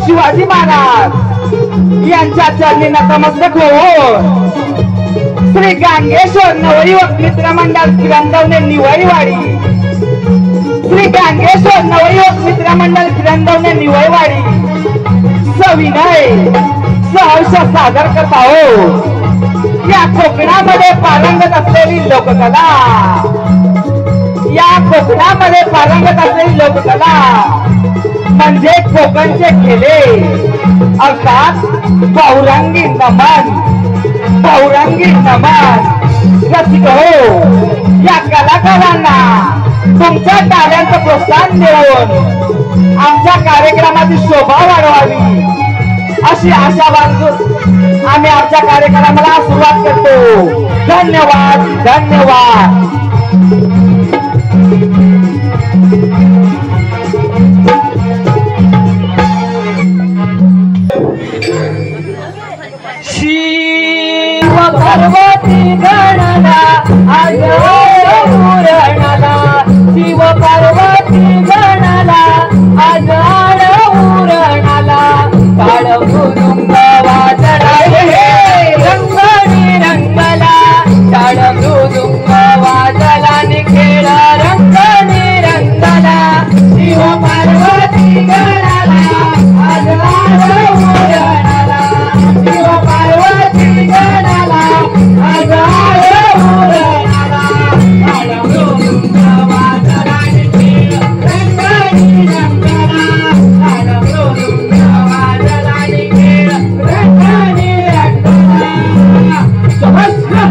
शिवाजी महाराज यांच्या चरणी नतमस्तक होऊन श्री गांगेश्वर नवयुवक मित्र मंडळ किरंदवणे निवईवाडी, श्री गांगेश्वर नवयुवक मित्र मंडळ किरंदवणे निवईवाडी सविनय सहर्ष सादर करत आहोत या कोकणामध्ये पारंगत असलेली लोककला, या कोकणामध्ये पारंगत असलेली लोककला म्हणजे कोकणचे खेळे अर्थात बहुरंगी नमन, बहुरंगी नमन। रसिक हो, या कलाकारांना तुमच्या टाळ्यांचं प्रोत्साहन देऊन आमच्या कार्यक्रमाची शोभा वाढवावी अशी आशा बाळगून आम्ही आमच्या कार्यक्रमाला सुरुवात करतो। धन्यवाद, धन्यवाद। शिव पार्वती गणना आज उरणला, शिव पार्वती गणना आज उरणला, काळ मृदुंग वाजला रंगणी रंगला, काळ मृदुंग वाजला खेळ रंगणी रंगला, शिव पार्वती गणला आज उरणला, शिव पार्वती गणला आज उरणला, काळ मृदुंग वाजला खेळ रंगणी रंगला, काळ मृदुंग वाजला खेळ रंगणी रंगला। सहस्र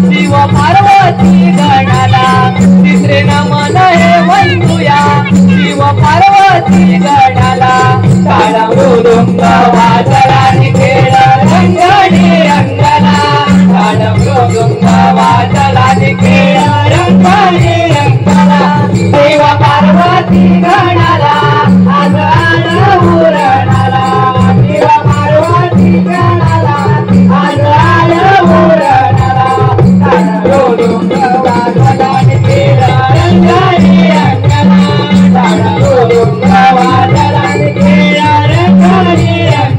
शिव पार्वती गणाला, तिसरे नमन हे वंदूया शिव पार्वती गणाला, काळ मृदुंग वाजला खेळ रंगणी रंगला, काळ मृदुंग वाजला खेळ रंगणी रंगला, शिव पार्वती गणाला आज उरणला, शिव पार्वती गणाला आज उरणला, काळ मृदुंग वाजला खेळ रंगणी रंगला, काळ मृदुंग वाजला खेळ रंगणी रंगला।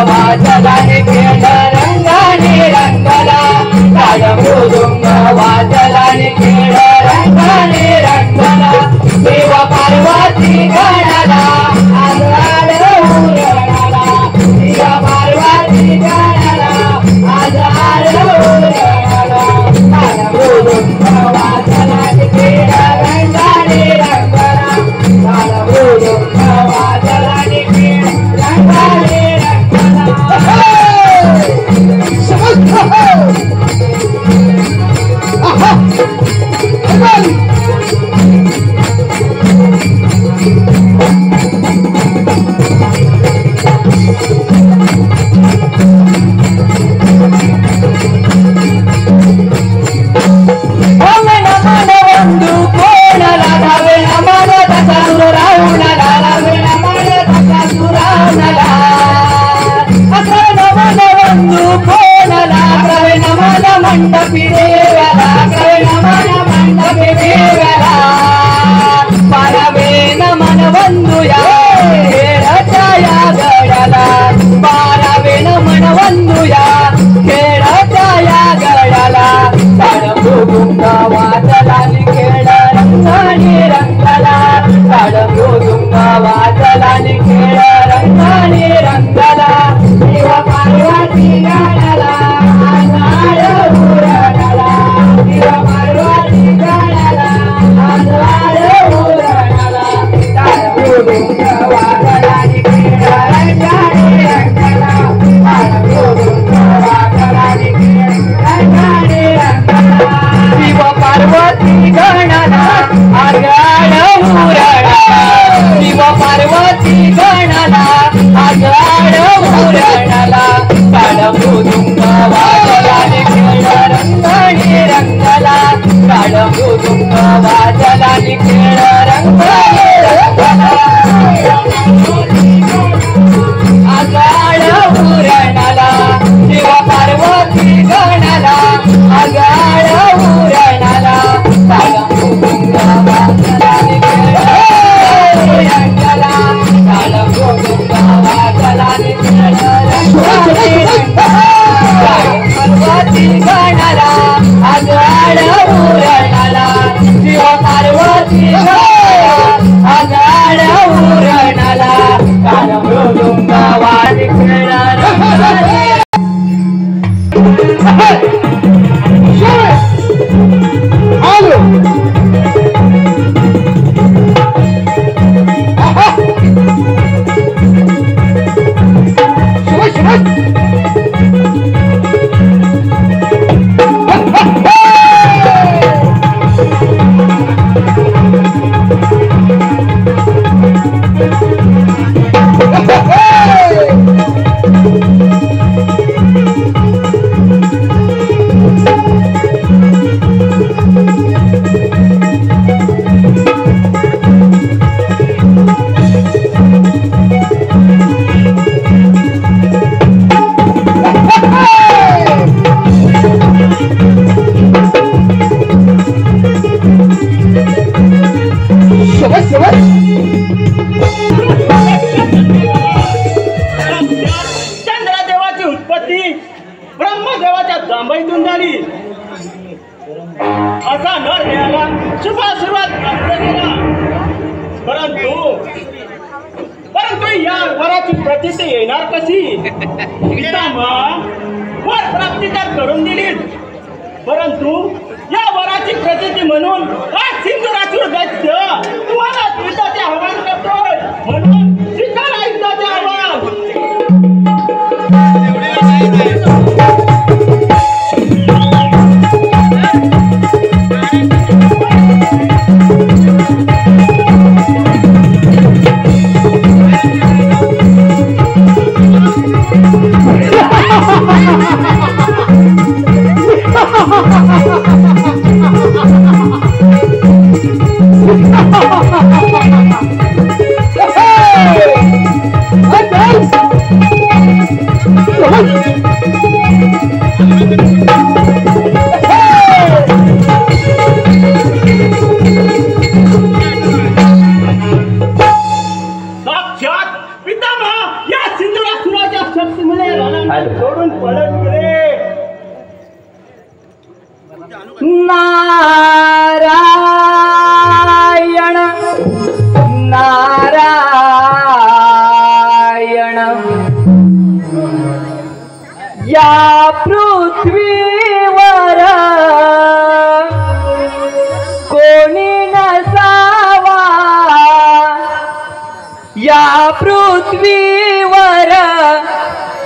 वाजलाने खेळ रंगाने रंगला टाळ मृदुंग वाजलाने खेळ रंगाने रंगला देव पार्वती गणाला आजाड उरणाला देव पार्वती गणाला आजाड उरणाला टाळ मृदुंग वाजलाने खेळ रंगाने रंगला टाळ मृदुंग वाजलाने खेळ रंगाने रंगला मंडपी देवाला मंडपी देवाला पारावे नमन बंधुया खेळाच्या या गडाला पारावे नमन बंधुया खेळाच्या या गडाला टाळ मृदुंग वाजला खेळ रंगाने रंगला टाळ मृदुंग वाजला खेळ रंगाने रंगला देव पार्वती गणाला आजाड उरणाला देव पार्वती गणाला आजाड उरणाला टाळ मृदुंग वाजला खेळ रंगाने रंगला टाळ मृदुंग वाजला खेळ रंगाने रंगला देव पार्वती गणाला आजाड उरणाला देव पार्वती गणाला आजाड उरणाला टाळ मृदुंग वाजला खेळ रंगाने रंगला टाळ मृदुंग वाजला खेळ रंगाने रंगला आजाड उरणाला देव पार्वती गणाला आजाड उरणाला टाळ मृदुंग वाजला खेळ रंगला टाळ मृदुंग वाजला खेळ रंगाने रंगला पार्वती गणाला आजाड उरणाला देव पार्वती गणाला आजाड उरणाला टाळ मृदुंग वाजला खेळ रंगाने चंद्रदेवाची उत्पत्ती ब्रह्मदेवाच्या जांभईतून झाली असा नर देहाला शुभाशीर्वाद प्राप्त केला परंतु या वराची प्रचिती येणार कशी वर प्राप्ती तर करून दिलीच परंतु या वराची प्रचिती म्हणून सिंधुरासूर दैत्य तुम्हाला युद्धाचे आव्हान करतोय म्हणून स्वीकारा युद्धाचे आव्हान साक्षात पितामह या सिंधुरासुराच्या शक्तीने आम्हाला सोडून पळत गेले. नारायण नारायण या पृथ्वीवर कोणी नसावा, या पृथ्वीवर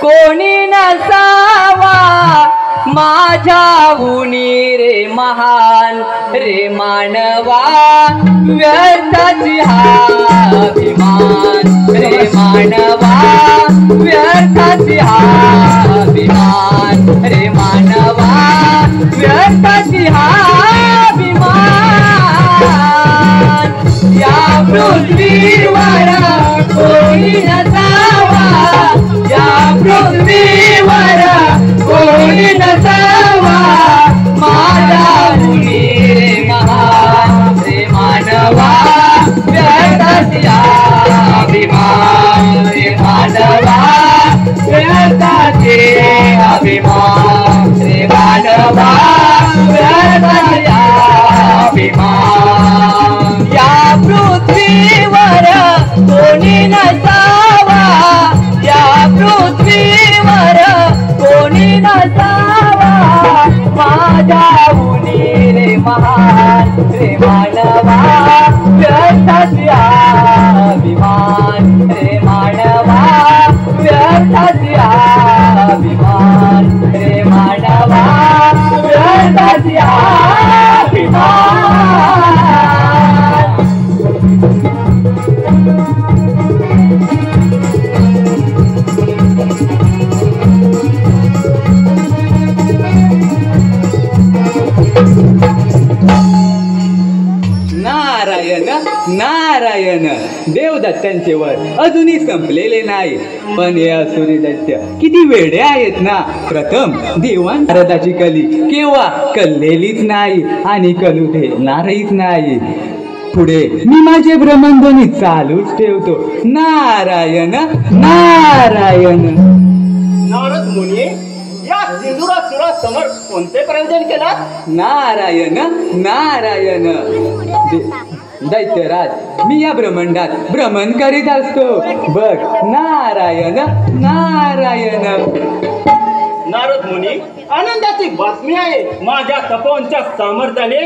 कोणी नसावा माझ्याहुनी रे महान रे मानवा, व्यर्थाची हा अभिमान रे मानवा, व्यर्थाची हा अभिमान रे मानवा, व्यर्थाची हा अभिमान. या पृथ्वीवर कोणी नसावा, या पृथ्वीवर कोणी नसावा माझ्याहुनी रे महान रे मानवा, व्यर्थाची हा अभिमान रे मानवा, व्यर्थाची अभिमान रे मानवा, व्यर्थाची अभिमान. या पृथ्वीवर कोणी नसावा, या पृथ्वीवर कोणी नसावा माझ्याहुनी रे महान रे मानवा, व्यर्थाची अभिमान रे मानवा, व्यर्थाची अभिमान रे मानवा, व्यर्थाची अभिमान. नारायण नारायण देवदत्तांचे वर अजूनही संपलेले नाही, पण हे असुरी दैत्य किती वेडे आहेत ना. प्रथम देवान नारदाची कली केव्हा कल्लेलीच नाही आणि कलू देणारहीच नाही. पुढे मी माझे भ्रमणध्वनी चालूच ठेवतो. नारायण नारायण. नारद मुनी, या सिंदुरासुरा समोर कोणते प्रयोजन केलात? नारायण नारायण. दैत्यराज, मी या ब्रह्मांडात भ्रमण करीत असतो. बघ नारायण नारायण. नारद मुनी, आनंदाची बातमी आहे. माझ्या तपोवनच्या सामर्थ्याने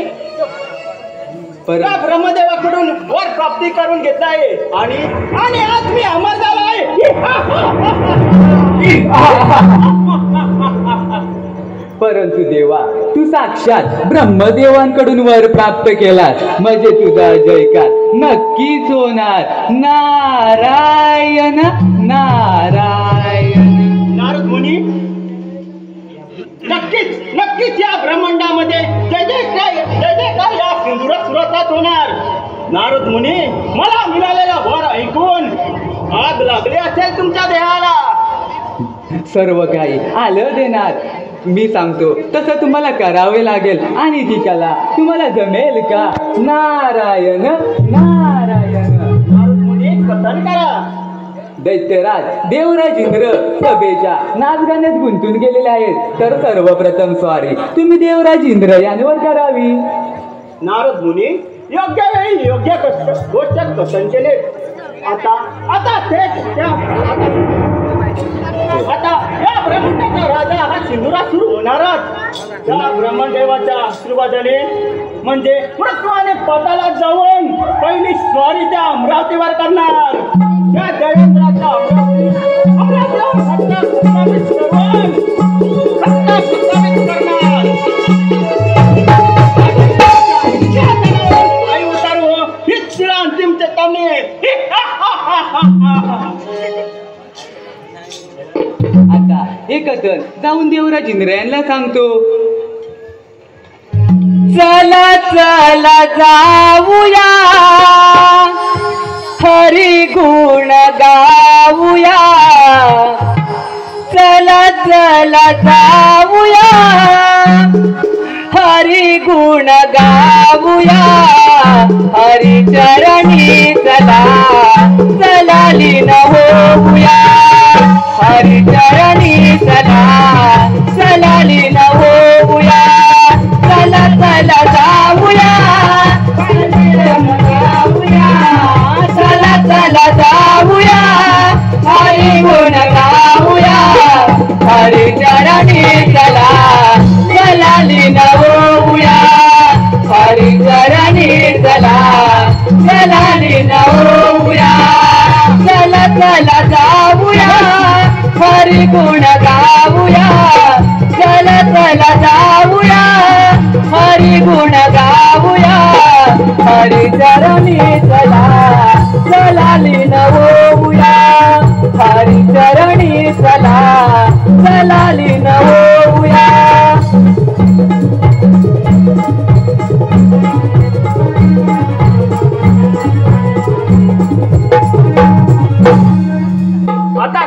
या ब्रह्मदेवाकडून वर प्राप्ती करून घेतला आहे आणि आज मी अमर झाला आहे. परंतु देवा, तू साक्षात ब्रह्मदेवांकडून वर प्राप्त केलास म्हणजे तुझा जयकार नक्कीच होणार. नारायण नारायण. नारद मुनी, नक्कीच या ब्रह्मांडामध्ये जय जयकार या सिंदुरासुराचाच होणार. नारद मुनी, मला मिळालेला वर ऐकून आग लागली असेल तुमच्या देहाला. सर्व काही आलं देणार. मी सांगतो तसं तुम्हाला करावे लागेल आणि ती कला तुम्हाला जमेल का? नारायण नारायण. नारद मुनी, कथन करा. दैत्यराज, देवराज इंद्र सभेच्या नाचगाण्यात गुंतून गेलेले आहेत, तर सर्वप्रथम स्वारी तुम्ही देवराज इंद्र यांवर करावी. नारद मुनी, योग्य वेळी योग्य गोष्ट कथन केले. आता या ब्रह्मांडाचा राजा हा सिंदुरासुर होणारच. त्या ब्रह्मदेवाच्या आशीर्वादाने म्हणजे मृत्यूने पतालात जाऊन पहिली स्वारी त्या अमरावतीवर करणार. त्या देवेंद्राच्या अमरावतीवर सत्ता प्रस्थापित करणार. आई उतारू हीच तिला अंतिम चेतावणी. आता हे कथन जाऊन देवराज इंद्र यांना सांगतो. चला चला जाऊया, हरी गुण गाऊया. चला चला जाऊया, हरी गुण गाऊया. हरी चरणी चला चला लीन होऊया. हरिचरणी चला चलाली न होऊया चला चला जाऊया चला चला जाऊया हरी गुण गाऊया हरिचरणी चला चलाली न होऊया हरिचरणी चला चलाली न होऊया चला चला जाऊया हरी गुण गाऊया चला चला जाऊया हरी गुण गाऊया हरिचरणी चला चलाली न होऊया हरिचरणी चला चलाली न होऊया आता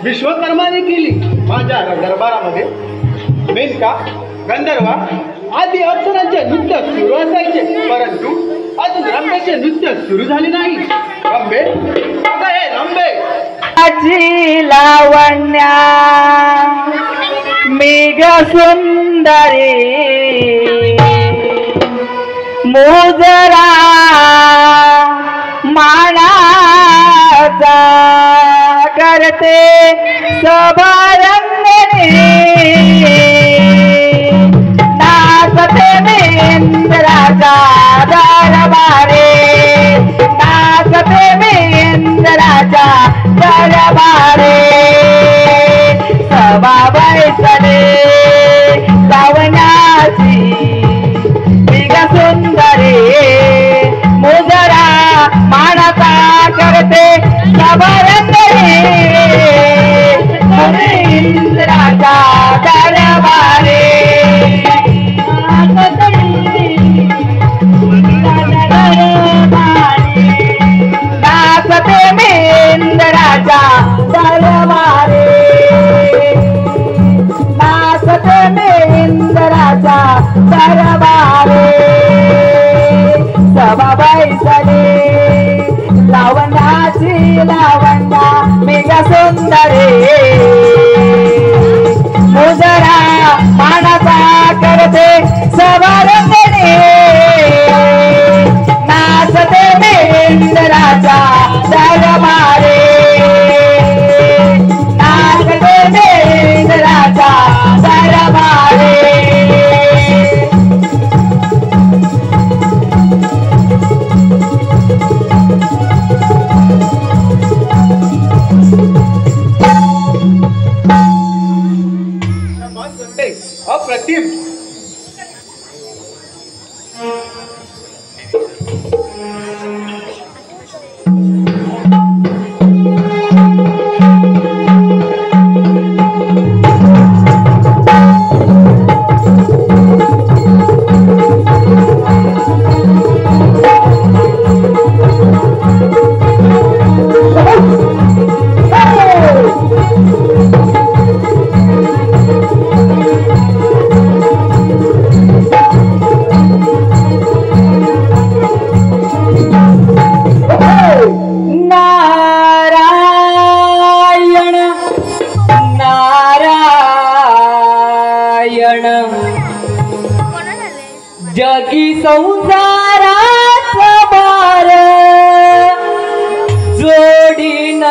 विश्वकर्माने केली माझ्या दरबारामध्ये मेनका गंधर्व आदी अप्सरांचे नृत्य सुरू असायचे, परंतु अजून रंबेचे नृत्य सुरू झाले नाही. रंबे अगं हे रंबे लावण्या मेघ सुंदरी मोजरा मानाचा करते सभारंगणे नाचते मेंद्राचा दरबारे नाचते मेंद्राचा दरबारे सभा बैसले लावण्याची सुंदरे मोजरा मानाचा करते सभारंगणे इंद्राचा दरबारे नाचते मेंद्राचा दरबारे नाचते मेंद्राचा दरबारे सभा बैसले लावण्याची लावण्या मेघ सुंदरे मोजरा मानाचा करते सभारंगणे नाचते मेंद्राचा दरबारे नाचते मेंद्राचा दरबारे अप्रतिम. जगी संसारात बार जोडीन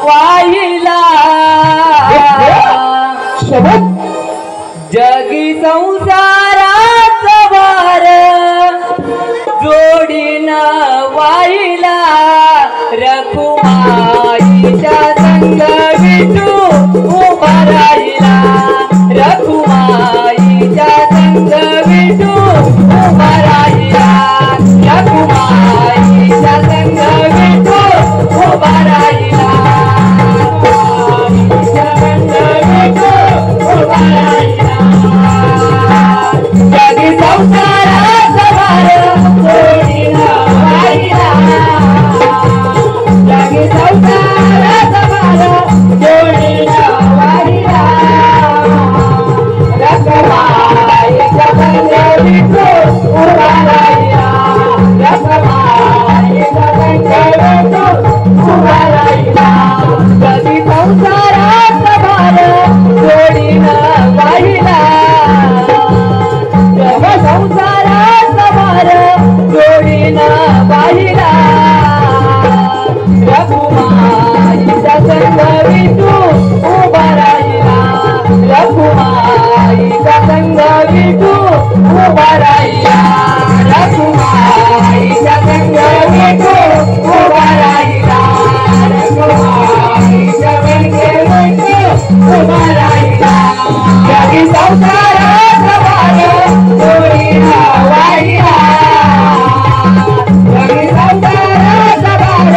वाहिला जगी संसारात बार जोडीन वाहिला रखुमाईच्या संग विठू उभा राहिला रखुमाईच्या संग विठू उभा राहिला रखुमाईच्या संग विठू उभा राहिला रखुमाईच्या संग विठू उभा राहिला जगी संसारात भार जोडीन वाहिला जगी संसारात भार जोडीन वाहिला रखुमाईच्या संग विठू उभा राहिला रखुमाईच्या संग विठू उभा राहिला जगी संसारात भार जोडीन वाहिला जग संसारात भार जोडीन वाहिला रखुमाईच्या संग विठू उभा राहिला रखुमाईच्या संग विठू उभा राहिला रखुमाईच्या संग विठू उभा राहिला रखुमाईच्या संग विठू उभा राहिला जगी संसारात भार जोडीन वाहिला जगी संसारात भार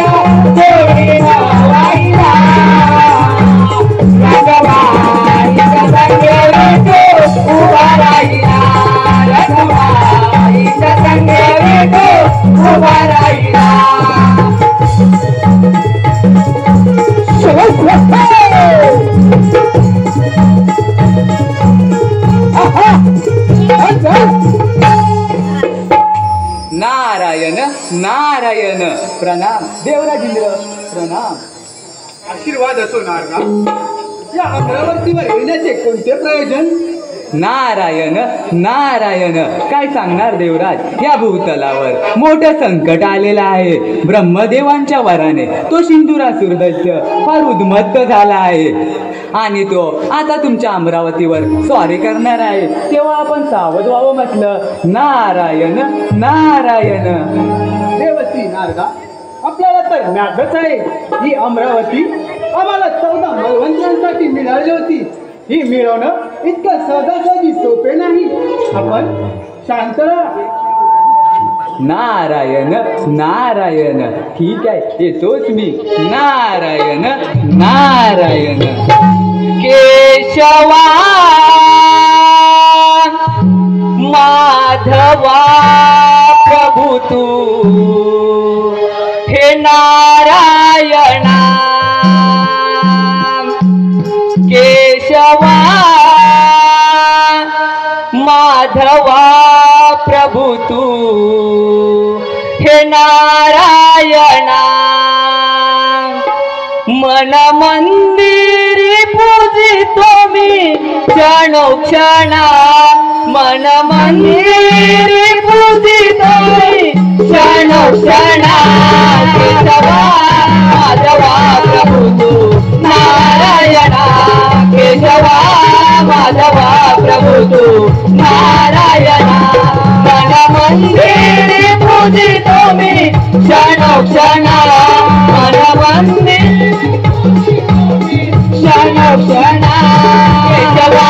जोडीन वाहिला रखुमाईच्या संग विठू उभा राहिला रखुमाईच्या संग विठू उभा राहिला नारायण नारायण प्रणाम देवराजेंद्र प्रणाम. आशीर्वाद असो नारदा. या अमरावतीवर येण्याचे कोणते प्रयोजन? नारायण नारायण. काय सांगणार देवराज, या भूतलावर मोठं संकट आलेलं आहे. ब्रह्मदेवांच्या वराने तो सिंदुरासुर दैत्य फार उद्मत्त झाला आहे आणि तो आता तुमच्या अमरावतीवर स्वारी करणार आहे. तेव्हा आपण सावध व्हावं म्हटलं. नारायण नारायण. देवश्री नारदा, आपल्याला तर ज्ञातच आहे ही अमरावती आम्हाला 14 मलवंतांसाठी मिळाली होती. ही मिळवणं इतकं सहजासहजी सोपे नाही. आपण शांत राहा. नारायण नारायण. ठीक आहे, येतोच मी. नारायण नारायण. केशवा माधवा प्रभू तू हे नारायणा. केशवा माधवा प्रभू तू हे नारायणा. मन मंदिरी पूजितो मी क्षणोक्षणा. मन मंदिरी पूजितो मी क्षणोक्षणा. केशवा माधवा प्रभू तू नारायणा. केशवा माधवा प्रभू तू नारायणा. मन मंदिरी पूजितो मी क्षणोक्षणा. मन मंदिरी क्षणोक्षणा. केशवा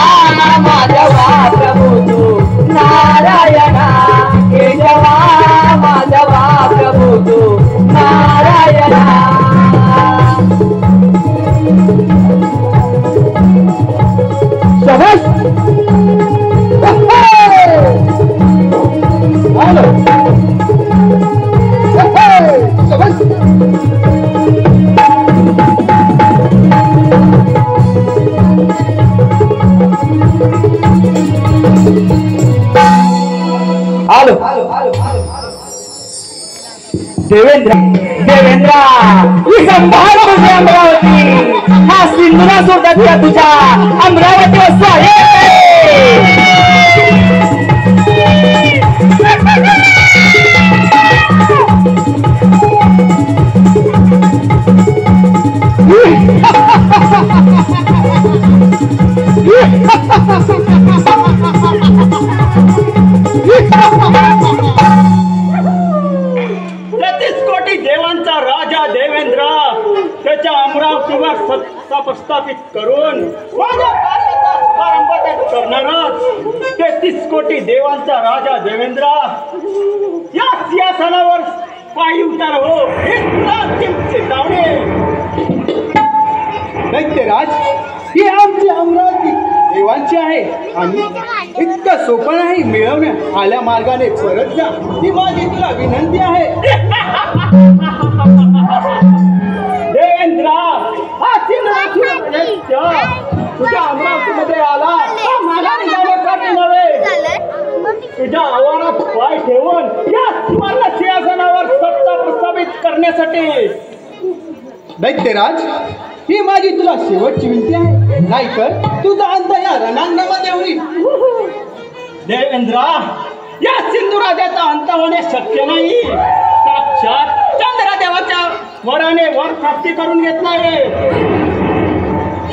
माधवा प्रभू तू नारायणा. केशवा माधवा प्रभू तू नारायणा. शाबास. आलो देवेंद्र देवेंद्र ही संभाळ तुझी अमरावती. हा सिंधुरासुर दैत्य तुझ्या अमरावतीवर स्वारी कोटी देवांचा राजा देवेंद्र त्याच्या अमरावतीवर सत्ता प्रस्थापित करून माझ्या कार्याचा शुभारंभ करणारच 33 कोटी देवांचा राजा देवेंद्र या सिंहासनावर पायी उतार हो. हे तुला अंतिम चेतावणी. दैत्यराज, ही आमची अमरावती देवांची आहे आणि इतकं सोपं नाही मिळवण्या आल्या मार्गाने परत जा. ही माझी तुला विनंती आहे. देवेंद्र, हा सिंधुरासुर दैत्य तुझ्या अमरावतीमध्ये आला हा माघारी जाण्यासाठी नव्हे, तुझ्या आवारात पाय ठेवून या सुवर्ण सिंहासनावर सत्ता प्रस्थापित करण्यासाठी. दैत्यराज, ही माझी तुला शेवटची विनंती आहे, नाहीतर तुझा अंत या रणांगणामध्ये होईल. देवेंद्र, या सिंधू राजाचा अंत होणे शक्य नाही. साक्षात चंद्रदेवाच्या वराने वर प्राप्ती करून घेतलाय.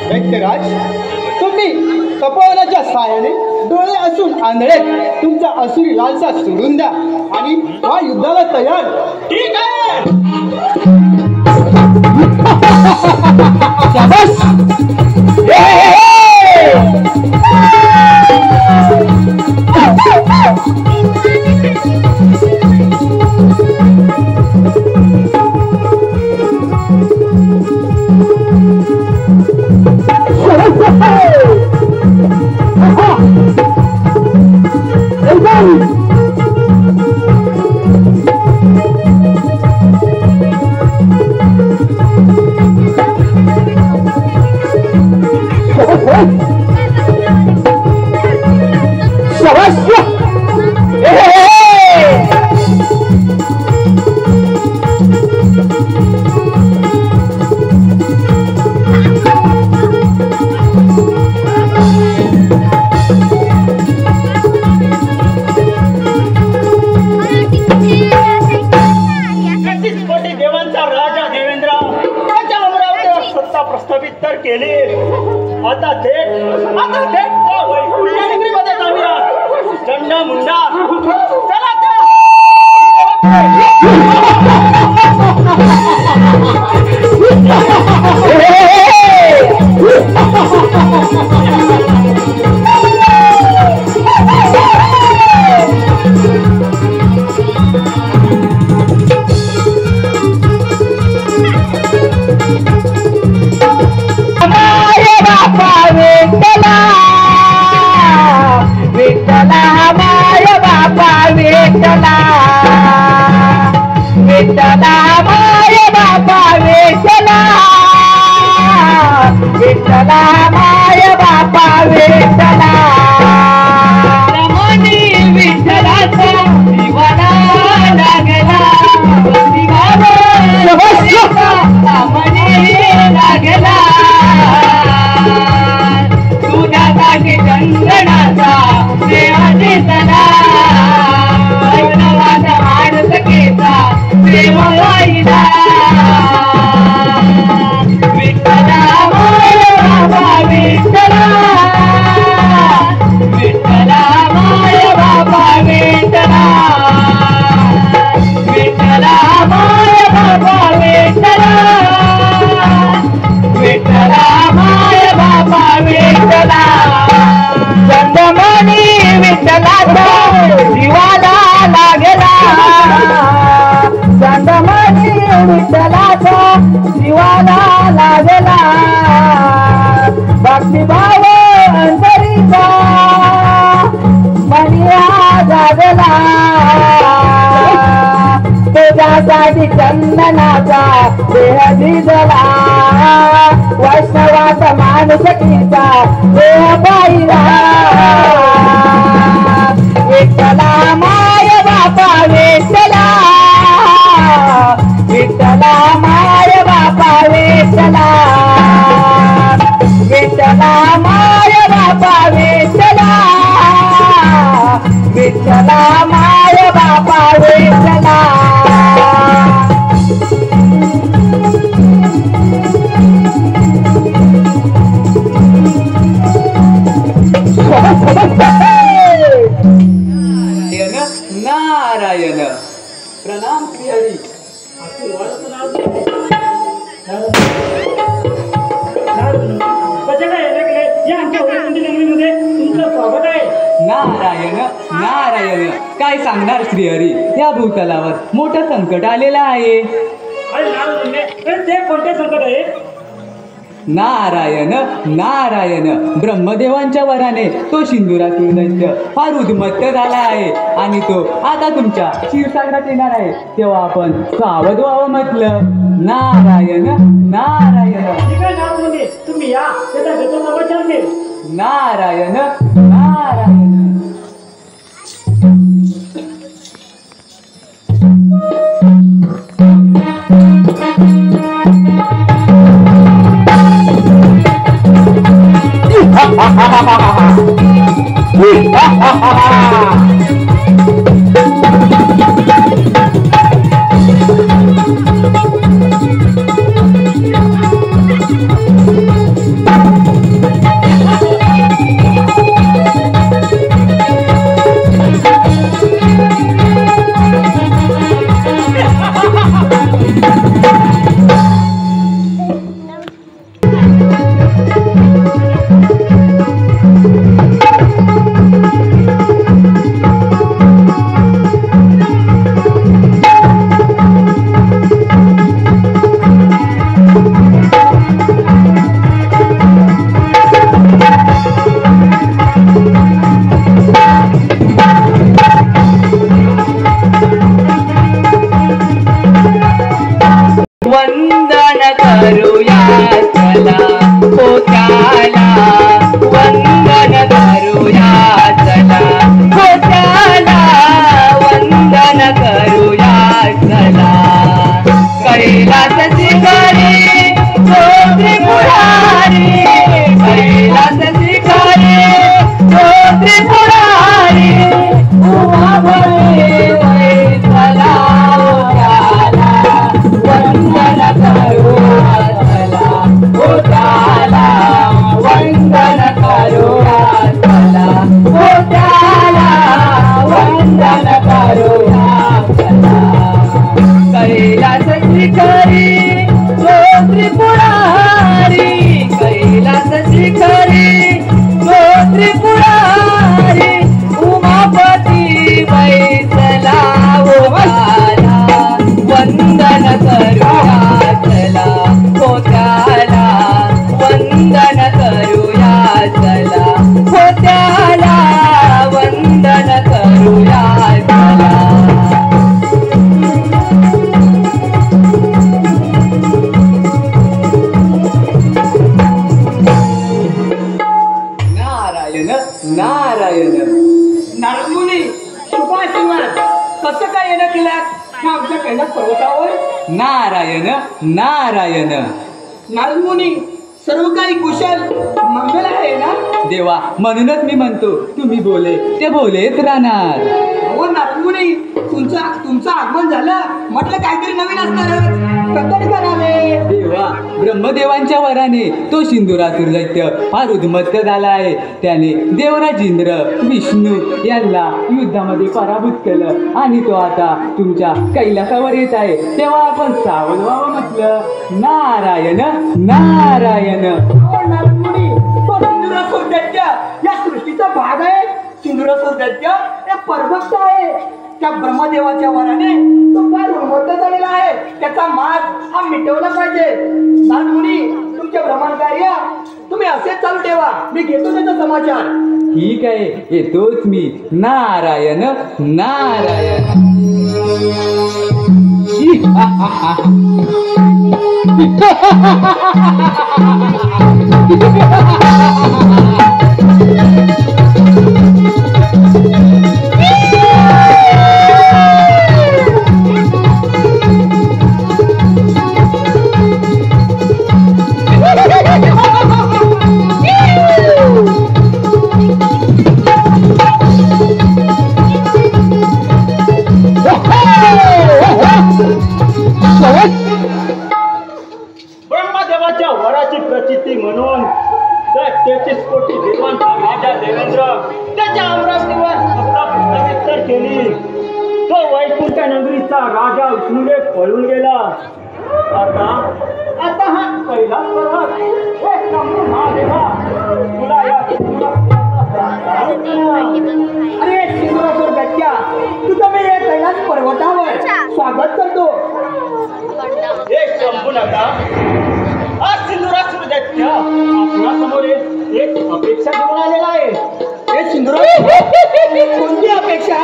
दैत्यराज, तुम्ही तपोवनाच्या साहाय्याने डोळे असून आंधळेत तुमचा असुरी लालसा सोडून द्या आणि हा युद्धाला तयार. ठीक आहे. शाबास. प्रस्थापित तर केली. आता थेट त्या वैकुंठनगरीमध्ये जाऊया. चंडा मुंडा चला त्या. भक्तिभाव अंतरीचा मनिया जागला तुझ्यासाठी चंदनाचा देह भिजला वैष्णवाचा मानसकीचा देह पाहिला विठ्ठला माय बापा विठ्ठला विठ्ठला माय बापा विठ्ठला विठ्ठला माय बापा विठ्ठला विठ्ठला माय बापा विठ्ठला नारायण प्रणाम श्री हरी. नारायण नारायण काय सांगणार श्रीहरी. या भूतलावर मोठं संकट आलेलं आहे. ते कोणते संकट आहे? नारायण नारायण ब्रह्मदेवांच्या वराने तो सिंदुरातूर दैत्य फार उद्मत्त झाला आहे आणि तो आता तुमच्या क्षीरसागरात येणार आहे. तेव्हा आपण सावध व्हावं म्हटलं. नारायण नारायण तुम्ही या नारायण नारायण. वंदन करूया चला पोत्याला वंदन करूया चला पोत्याला वंदन करूया चला कैलास शिखरी तो त्रिपुरारी कैलास शिखरी तो त्रिपुरारी उमा भरे चला वंदन करूया चला नारायण. नारदमुनी सर्व काही कुशल मंगल आहे ना? देवा, म्हणूनच मी म्हणतो तुम्ही बोले ते बोलेच राहणार. हो नारदमुनी, तुमचं आगमन झालं म्हटलं काहीतरी नवीन असणारच. प्रकट करावे. देवा, ब्रह्मदेवांच्या वराने तो सिंधुरासुर दैत्य फार उद्मत्त झाला आहे. त्याने देवराज इंद्र, विष्णू यांना युद्धामध्ये पराभूत केलं आणि तो आता तुमच्या कैलासावर येत आहे. तेव्हा आपण सावध व्हावं म्हटलं. नारायण नारायण. हो नारदमुनी, तो सिंधुरासुर दैत्य या सृष्टीचा भाग आहे. सिंधुरासुर दैत्य हे परभक्त आहे. त्या ब्रह्मदेवाच्या वराने तो फार उन्मत्त झालेला आहे. त्याचा माज हा मिटवला पाहिजे. नारदमुनी, तुमचे भ्रमण कार्य तुम्ही असेच चालू ठेवा. मी घेतो त्याचा समाचार. ठीक आहे, येतोच मी. नारायण नारायण. ब्रह्मदेवाच्या वराची प्रचिती म्हणून त्या 33 कोटी देवांचा राजा देवेंद्र त्याच्या अमरावतीवर सत्ता प्रस्थापित केली. तो वैकुंठ नगरीचा राजा विष्णूने पळून गेला. आता हा कैलास पर्वत हे शंभू महादेवा तुला या अरे सिंधुरासुर दैत्या, तुझं मी या कैलास पर्वतावर स्वागत करतो. एक शंभू नका, आज सिंधुरासुर दैत्य आपल्यासमोर एक अपेक्षा घेऊन आलेला आहे. हे सिंधुरासुर, कोणती अपेक्षा?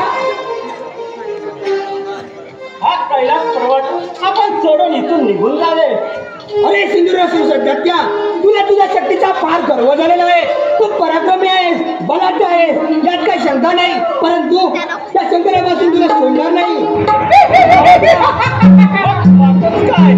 हा कैलास पर्वत आपण सोडून इथून निघून जावे. अरे सिंधुरासुर दैत्या, तुला तुझ्या शक्तीचा फार गर्व झालेला आहे. तू पराक्रमी आहेस, बलाढ्य आहेस, यात काही शंका नाही. परंतु त्या शंकरापासून तुला सोडणार नाही. काय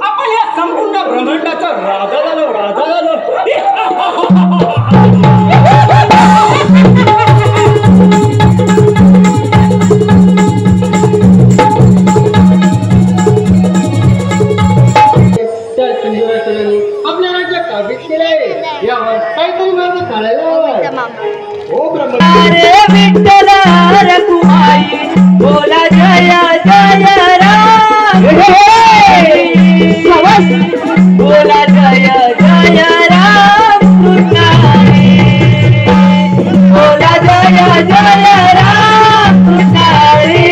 आपण या संपूर्ण ब्रह्मांडाचा राजा झालो. आपल्या राज्यात काबिज केलं आहे. यावर काहीतरी मार्ग काढायला हवा. हो ब्रह्म विठ्ठला रखुमाई बोला जय जय राम. बोला जय जय राम कृष्ण हरी. बोला जय जय राम कृष्ण हरी.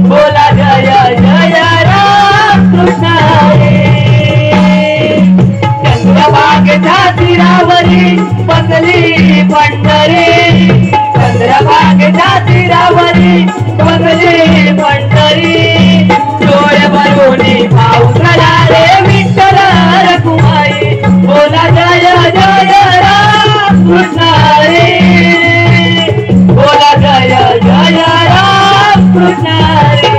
बोला जय जय राम कृष्ण हरी. चंद्रभागेच्या तीरावरी बसली पंढरी. चंद्रभागेच्या तीरावरी बसली पंढरी. डोळे भरून पाऊस आला रे विठ्ठल रखुमाई. बोला जय जय राम कृष्ण हरी. बोला जय जय राम कृष्ण हरी.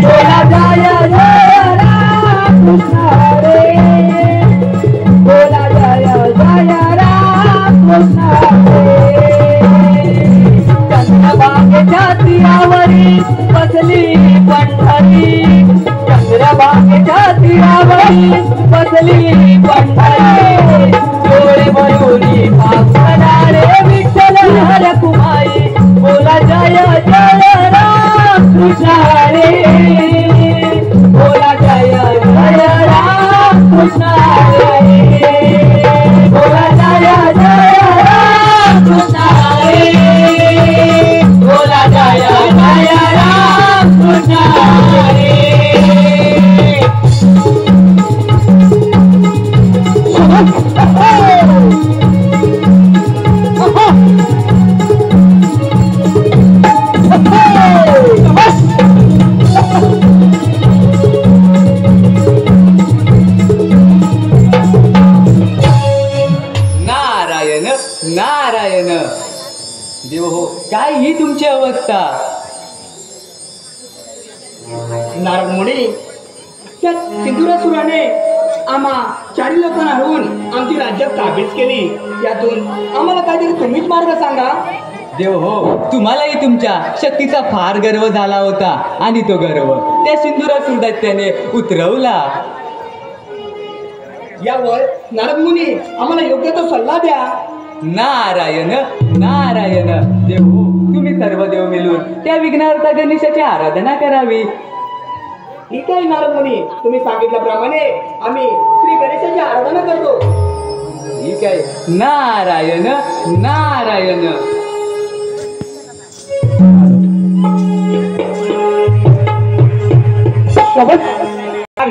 बोला जय जय राम कृष्ण हरी. बोला जय जय राम कृष्ण हरी. चंद्रभागेच्या तीरावरी बसली पंढरी. चंद्रभागेच्या तीरावरी बसली पंढरी. डोळे मयुरी पावला रे विठ्ठल हर कुमाई बोला जय जय राम कृष्ण हरी बोला जय जय राम कृष्ण हरी बोला जय जय राम कृष्ण हरी बोला जय जय राम कृष्ण हरी नारायण नारायण देव हो, काय ही तुमची अवस्था? नारद मुनी, त्या सिंधुरासुराने आम्हा चारी लोकांना हरवून आमची राज्यात ताबीज केली. यातून आम्हाला काहीतरी तुम्हीच मार्ग सांगा. देव हो, तुम्हालाही तुमच्या शक्तीचा फार गर्व झाला होता आणि तो गर्व त्या सिंधुरासुर दैत्याने उतरवला. यावर नारद मुनी आम्हाला योग्य तो सल्ला द्या. नारायण नारायण देव हो, तुम्ही सर्व देव मिळून त्या विघ्नहर्ता गणेशाची आराधना करावी. ठीक आहे नारद मुनी, तुम्ही सांगितल्याप्रमाणे आम्ही श्री गणेशाची आराधना करतो. ठीक आहे. नारायण नारायण.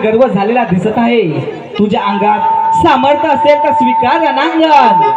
गर्व झालेला दिसत आहे. तुझ्या अंगात सामर्थ्य असेल तर स्वीकार रणांगण.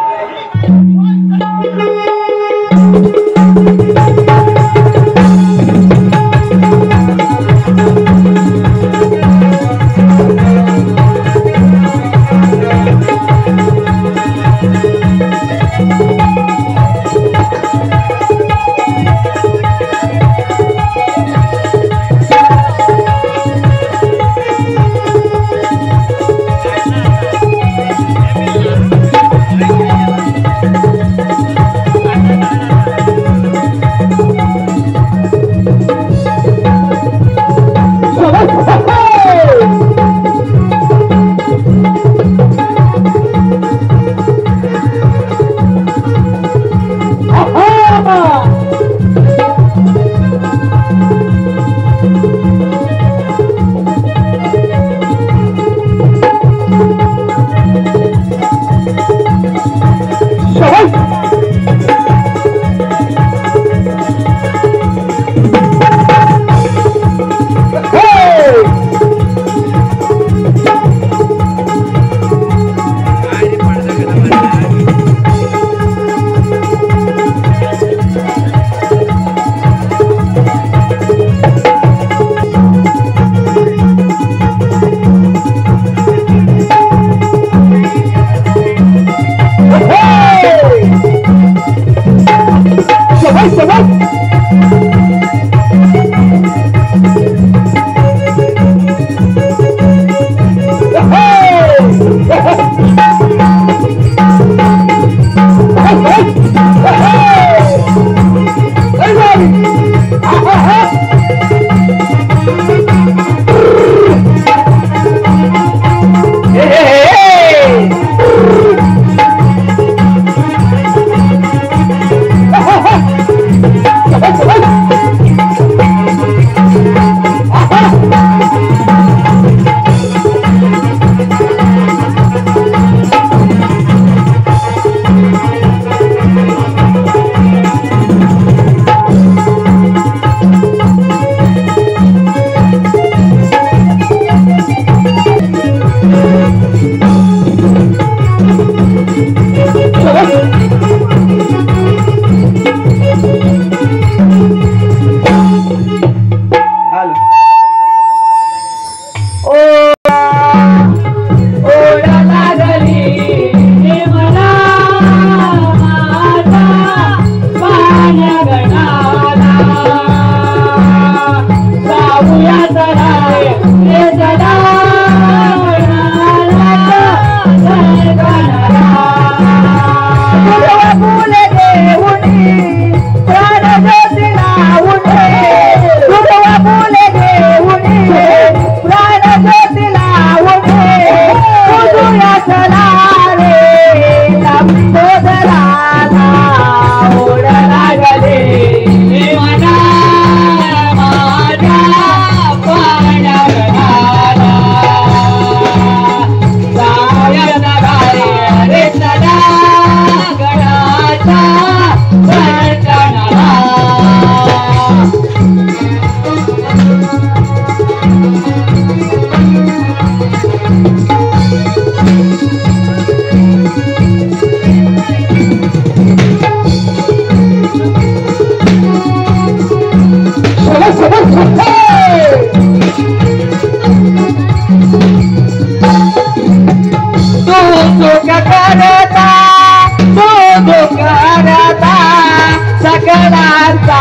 सकळांचा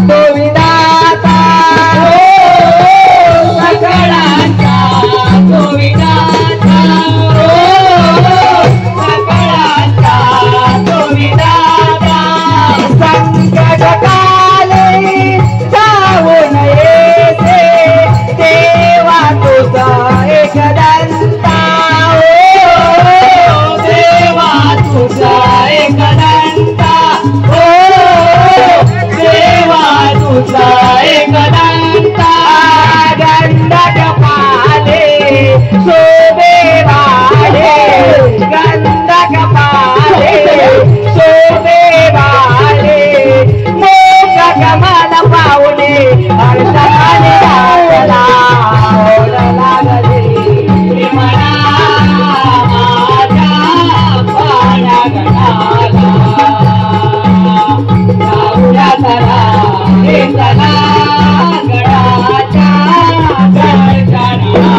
तो विधाता सकळांचा तो विधाता सकळांचा तो विधाता संकट काले जाऊ नये देवा तुझा एकदंता देवा तुझा एकदंता देवा तुझा एकदंता गंधक पाले शोभे वाढे गंधक पाले शोभे वाढे मोग कमल पावले हर्षाने आपला ओढ लागले मना माझ्या पाण्यागणाला जाऊया चला हे चला गडाच्या दर्शनाला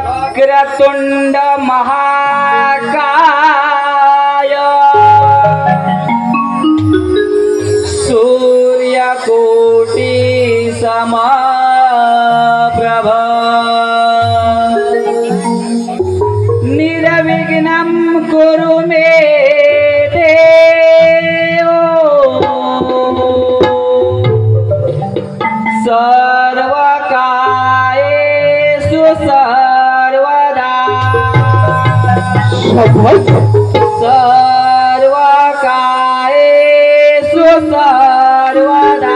वक्रतुंड महाकाय सूर्यकोटि समप्रभ निर्विघ्नं कुरु मे देव सर्वकार्येषु सर्वदा सर्वकार्येषु सर्वदा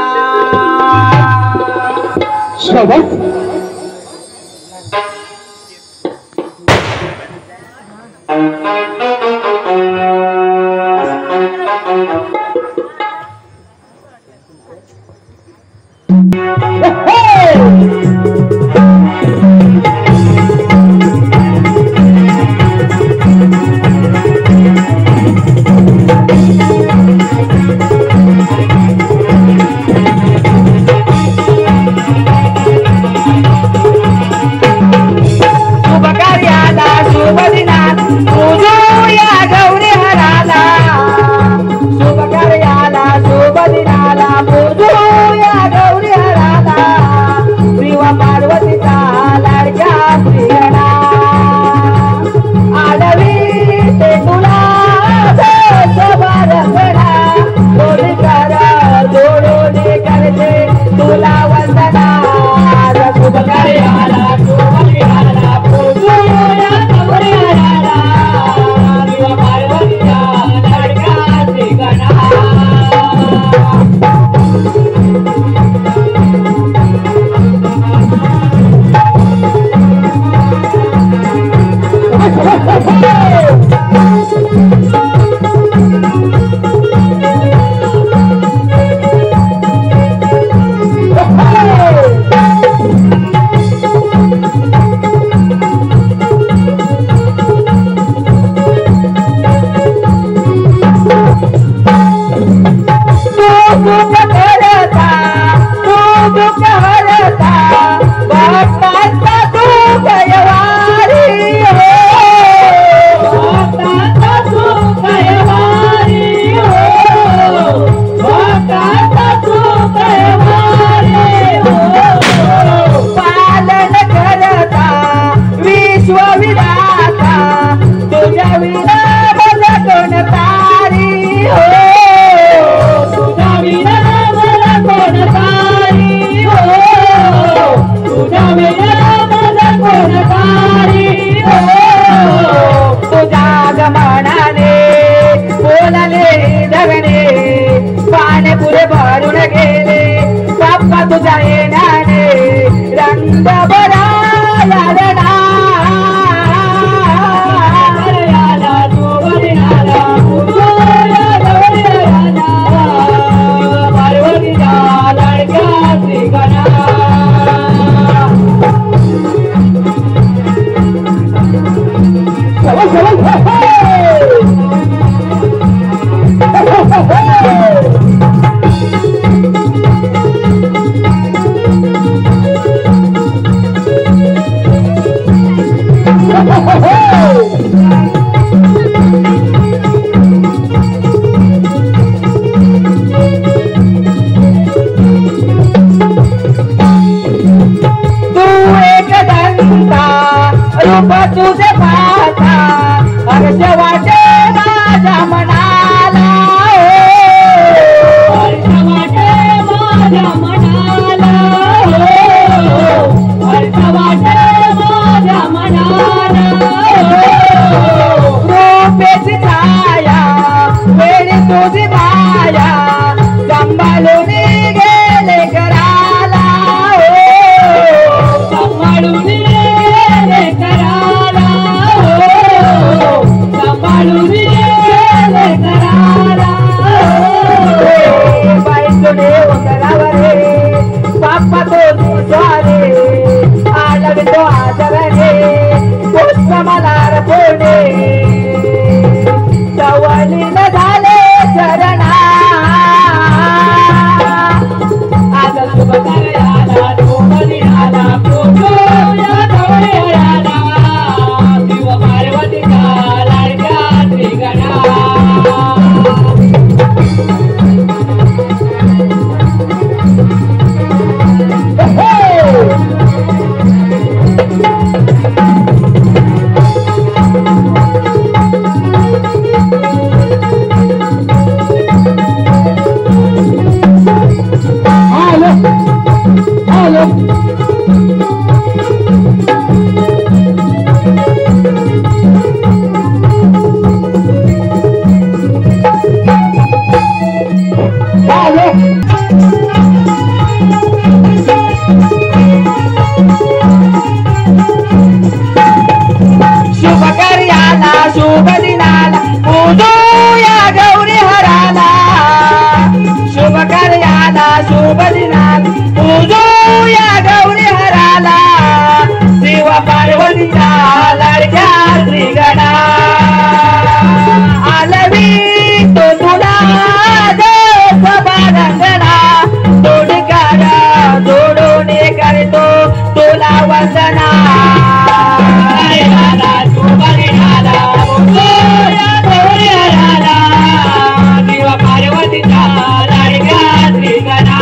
तुझ्या स्वारे आलवितो आदरणे पुष्प मलार पुणे सवलीन झाले चरणा आज शुभ कार्याला डोंबरी आला पोचो या डोळे आला शिव पार्वतीचा लाडक्या त्रिगणा शुभ कार्याला शुभ दिनाला पूजूया गौरी हराला शुभ कार्याला शुभ दिनाला पूजूया गौरी हराला शिव पार्वतीचा लाडक्या त्रिगणा आलवी तो तुला बांधणा तोडकारा जोडून करतो तुला वंदना पार्वतीचा लाडक्या त्रिगणा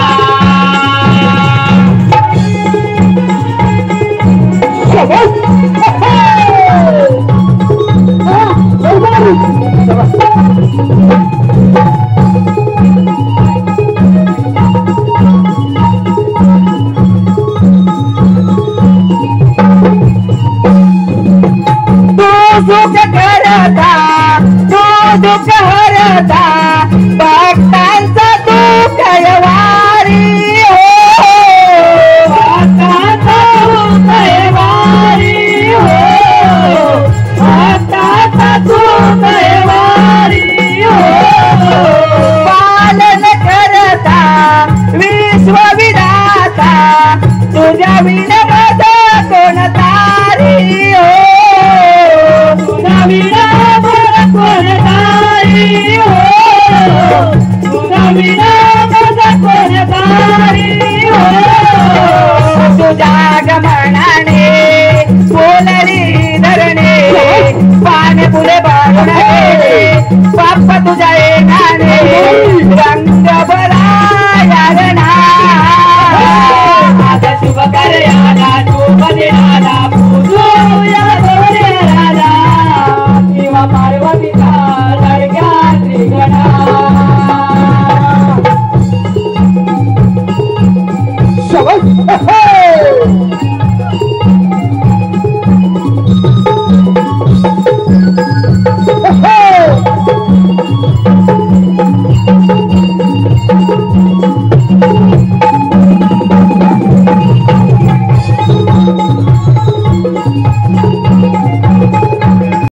सुख करता तो दुःख हरता भक्तांचा दुःख वारी हो भक्तांचा दुःख वारी हो भक्तांचा दुःख वारी हो पालन करता विश्वविधाता तुझ्या विनमत कोण तारी हो विना कोण तारी हो विना कोण तारी हो तुझ्या गमनाने बोलली धरणे पाने फुले बाळून गेले बाप्पा तुझ्या येणाने रंग